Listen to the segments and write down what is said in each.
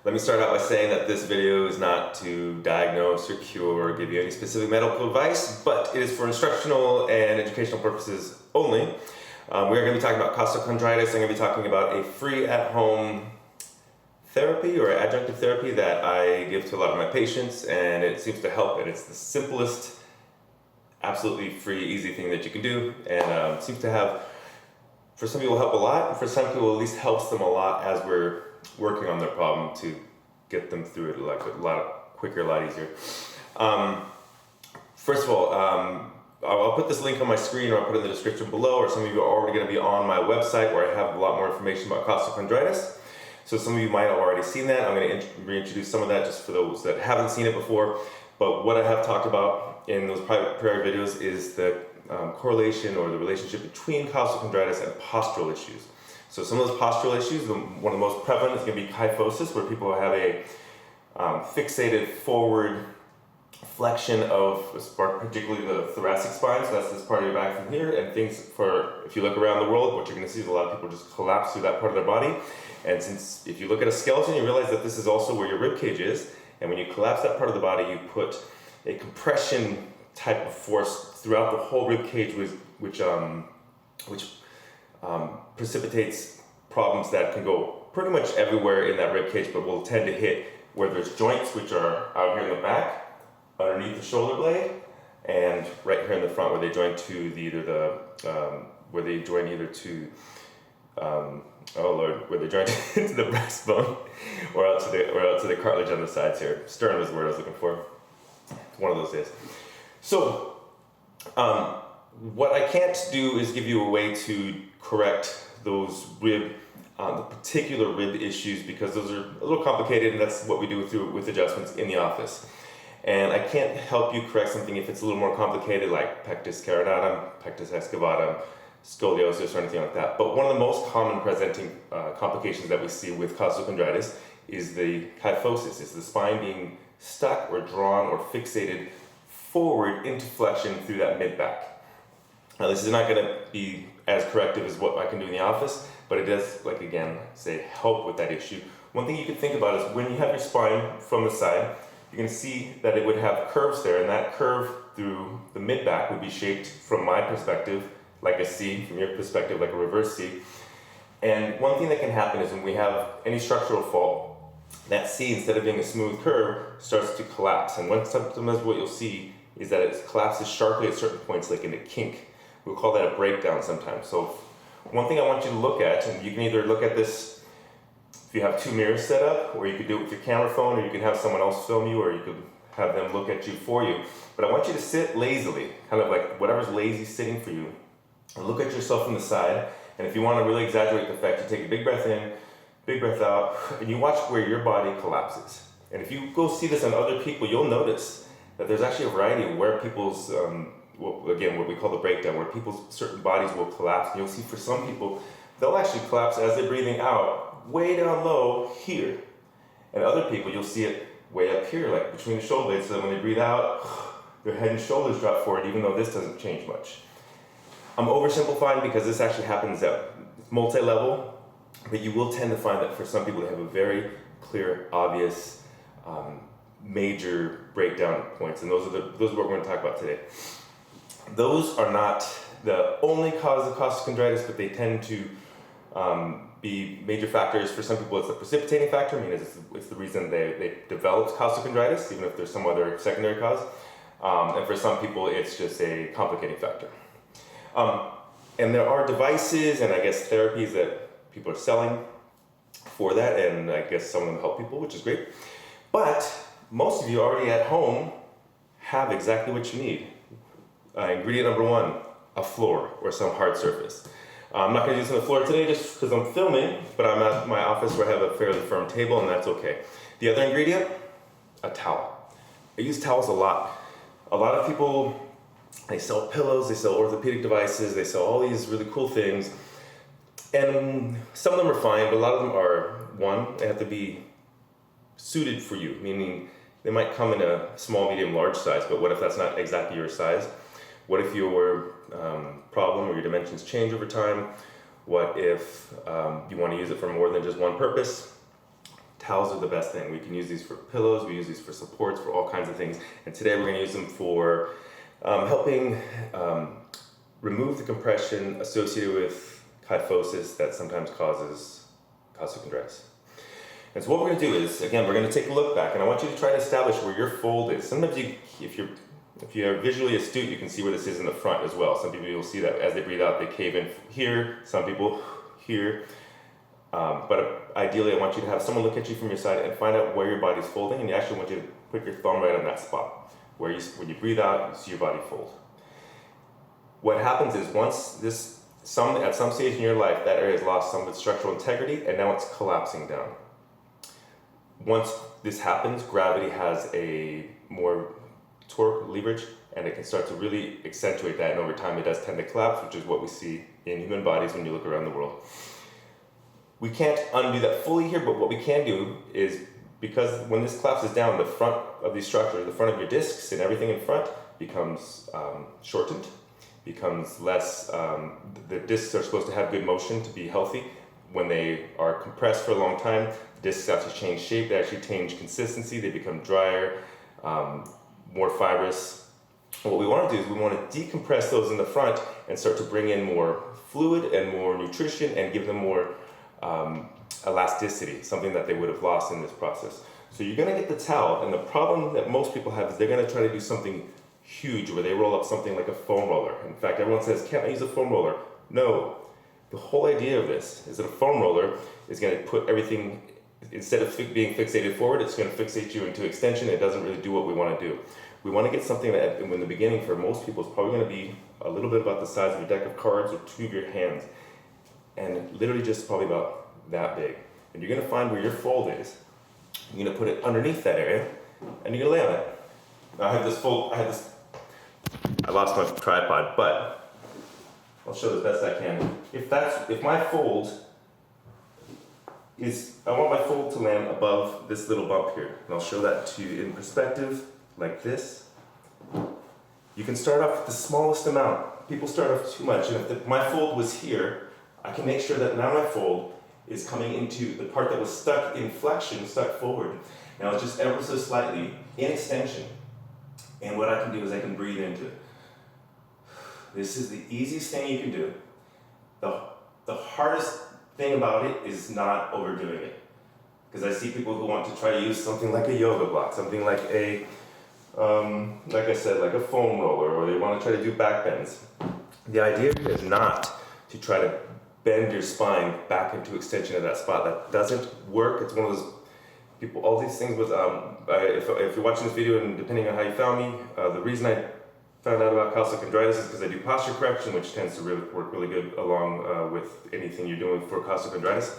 Let me start out by saying that this video is not to diagnose or cure or give you any specific medical advice, but it is for instructional and educational purposes only. We are going to be talking about costochondritis. I'm going to be talking about a free at-home therapy or adjunctive therapy that I give to a lot of my patients, and it seems to help. And it's the simplest, absolutely free, easy thing that you can do, and seems to have, for some people, help a lot, and for some people at least helps them a lot as we're working on their problem to get them through it like a lot quicker, a lot easier. First of all, I'll put this link on my screen, or I'll put it in the description below, or some of you are already going to be on my website where I have a lot more information about costochondritis. So some of you might have already seen that. I'm going to reintroduce some of that just for those that haven't seen it before. But what I have talked about in those prior videos is the correlation or the relationship between costochondritis and postural issues. So some of those postural issues, one of the most prevalent is going to be kyphosis, where people have a fixated forward flexion of particularly the thoracic spine. So that's this part of your back from here, and if you look around the world, what you're going to see is a lot of people just collapse through that part of their body. And since if you look at a skeleton, you realize that this is also where your rib cage is. And when you collapse that part of the body, you put a compression type of force throughout the whole rib cage, which precipitates problems that can go pretty much everywhere in that rib cage, but will tend to hit where there's joints, which are out here in the back, underneath the shoulder blade, and right here in the front, where they join to the breastbone, or out to the cartilage on the sides here. Sternum is the word I was looking for. It's one of those days. So, what I can't do is give you a way to correct those the particular rib issues, because those are a little complicated, and that's what we do with adjustments in the office. And I can't help you correct something if it's a little more complicated, like pectus carinatum, pectus excavatum, scoliosis, or anything like that. But one of the most common presenting complications that we see with costochondritis is the kyphosis. It's the spine being stuck or drawn or fixated forward into flexion through that mid-back. Now, this is not going to be as corrective as what I can do in the office, but it does, help with that issue. One thing you can think about is when you have your spine from the side, you can see that it would have curves there, and that curve through the mid-back would be shaped, from my perspective, like a C, from your perspective, like a reverse C. And one thing that can happen is when we have any structural fault, that C, instead of being a smooth curve, starts to collapse. And sometimes what you'll see is that it collapses sharply at certain points, like in a kink. We'll call that a breakdown sometimes. So one thing I want you to look at, and you can either look at this if you have two mirrors set up, or you could do it with your camera phone, or you can have someone else film you, or you could have them look at you for you. But I want you to sit lazily, kind of like whatever's lazy sitting for you, and look at yourself from the side. And if you want to really exaggerate the effect, you take a big breath in, big breath out, and you watch where your body collapses. And if you go see this on other people, you'll notice that there's actually a variety of where people's, what we call the breakdown, where people's certain bodies will collapse. And you'll see for some people, they'll actually collapse as they're breathing out, way down low here. And other people, you'll see it way up here, like between the shoulder blades, so that when they breathe out, their head and shoulders drop forward, even though this doesn't change much. I'm oversimplifying because this actually happens at multi-level, but you will tend to find that for some people they have a very clear, obvious, major breakdown points, and those are what we're going to talk about today. Those are not the only cause of costochondritis, but they tend to be major factors. For some people, it's the precipitating factor, meaning it's the reason they developed costochondritis, even if there's some other secondary cause. And for some people, it's just a complicating factor. And there are devices and I guess therapies that people are selling for that, and I guess some of them help people, which is great. But most of you already at home have exactly what you need. Ingredient number one, a floor or some hard surface. I'm not going to use on the floor today just because I'm filming, but I'm at my office where I have a fairly firm table, and that's okay. The other ingredient, a towel. I use towels a lot. A lot of people, they sell pillows, they sell orthopedic devices, they sell all these really cool things. And some of them are fine, but a lot of them are, one, they have to be suited for you, meaning they might come in a small, medium, large size, but what if that's not exactly your size? What if your problem or your dimensions change over time? What if you want to use it for more than just one purpose? towels are the best thing. We can use these for pillows, we use these for supports, for all kinds of things. And today we're going to use them for helping remove the compression associated with kyphosis that sometimes causes costochondritis. And so what we're going to do is, again, we're going to take a look back, and I want you to try to establish where your fold is. Sometimes if you're visually astute, you can see where this is in the front as well. Some people, you'll see that as they breathe out, they cave in here. Some people here. But ideally, I want you to have someone look at you from your side and find out where your body's folding, and you actually want you to put your thumb right on that spot. When you breathe out, you see your body fold. What happens is at some stage in your life, that area has lost some of its structural integrity, and now it's collapsing down. Once this happens, gravity has a more torque, leverage, and it can start to really accentuate that, and over time it does tend to collapse, which is what we see in human bodies when you look around the world. We can't undo that fully here, but what we can do is, because when this collapses down, the front of these structures, the front of your discs and everything in front becomes shortened, becomes less, the discs are supposed to have good motion to be healthy. When they are compressed for a long time, the discs actually change shape, they actually change consistency, they become drier, more fibrous. And what we want to do is we want to decompress those in the front and start to bring in more fluid and more nutrition and give them more elasticity, something that they would have lost in this process. So you're going to get the towel, and the problem that most people have is they're going to try to do something huge where they roll up something like a foam roller. In fact, everyone says, can't I use a foam roller? No. The whole idea of this is that a foam roller is going to put everything, instead of being fixated forward, it's going to fixate you into extension. It doesn't really do what we want to do. We want to get something that in the beginning for most people is probably going to be a little bit about the size of your deck of cards or two of your hands, and literally just probably about that big. And you're going to find where your fold is. You're going to put it underneath that area, and you're going to lay on it. Now I lost my tripod, but I'll show as best I can. If my fold is, I want my fold to land above this little bump here. And I'll show that to you in perspective, like this. You can start off with the smallest amount. People start off too much, and if my fold was here, I can make sure that now my fold is coming into the part that was stuck in flexion, stuck forward. Now it's just ever so slightly in extension. And what I can do is I can breathe into it. This is the easiest thing you can do. The hardest thing about it is not overdoing it. Because I see people who want to try to use something like a yoga block, something like a, like I said, like a foam roller, or they want to try to do back bends. The idea is not to try to bend your spine back into extension of that spot. That doesn't work. It's one of those people, all these things with, if you're watching this video and depending on how you found me, the reason I found out about costochondritis is because I do posture correction, which tends to work really good along with anything you're doing for costochondritis.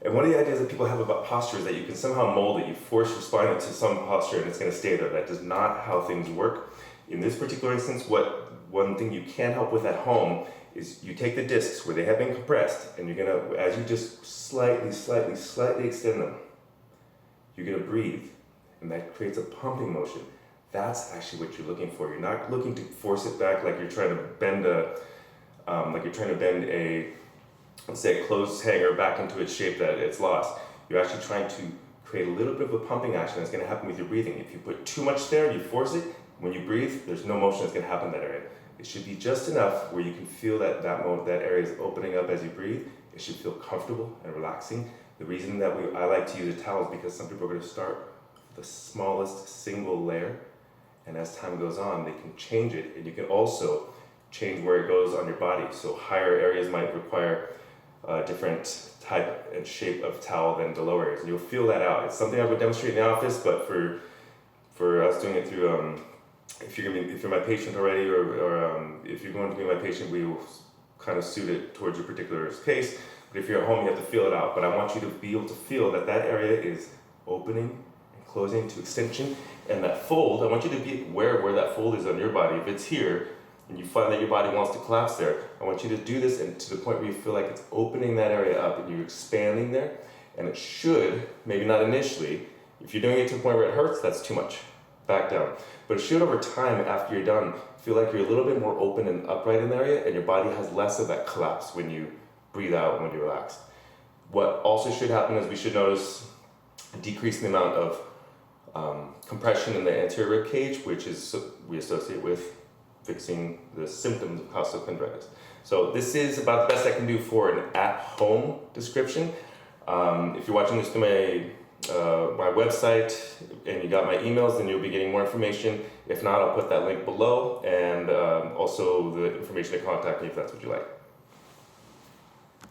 And one of the ideas that people have about posture is that you can somehow mold it. You force your spine into some posture and it's going to stay there. That is not how things work. In this particular instance, one thing you can help with at home is you take the discs where they have been compressed, and you're going to, as you just slightly extend them, you're going to breathe, and that creates a pumping motion. That's actually what you're looking for. You're not looking to force it back like you're trying to bend let's say a clothes hanger back into its shape that it's lost. You're actually trying to create a little bit of a pumping action that's going to happen with your breathing. If you put too much there, you force it, when you breathe, there's no motion that's going to happen in that area. It should be just enough where you can feel that area is opening up as you breathe. It should feel comfortable and relaxing. The reason that I like to use a towel is because some people are going to start with the smallest single layer, and as time goes on, they can change it, and you can also change where it goes on your body. So higher areas might require a different type and shape of towel than the lower areas, and you'll feel that out. It's something I would demonstrate in the office, but for us doing it through, if you're my patient already, or if you're going to be my patient, we will kind of suit it towards your particular case. But if you're at home, you have to feel it out. But I want you to be able to feel that area is opening and closing to extension. And that fold, I want you to be aware where that fold is on your body. If it's here, and you find that your body wants to collapse there, I want you to do this and to the point where you feel like it's opening that area up and you're expanding there. And it should, maybe not initially, if you're doing it to the point where it hurts, that's too much. Back down. But it should, over time, after you're done, feel like you're a little bit more open and upright in the area, and your body has less of that collapse when you breathe out and when you relax. What also should happen is we should notice decreasing the amount of compression in the anterior rib cage, which is we associate with fixing the symptoms of costochondritis. So this is about the best I can do for an at-home description. If you're watching this through my website and you got my emails, then you'll be getting more information. If not, I'll put that link below, and also the information to contact me if that's what you like.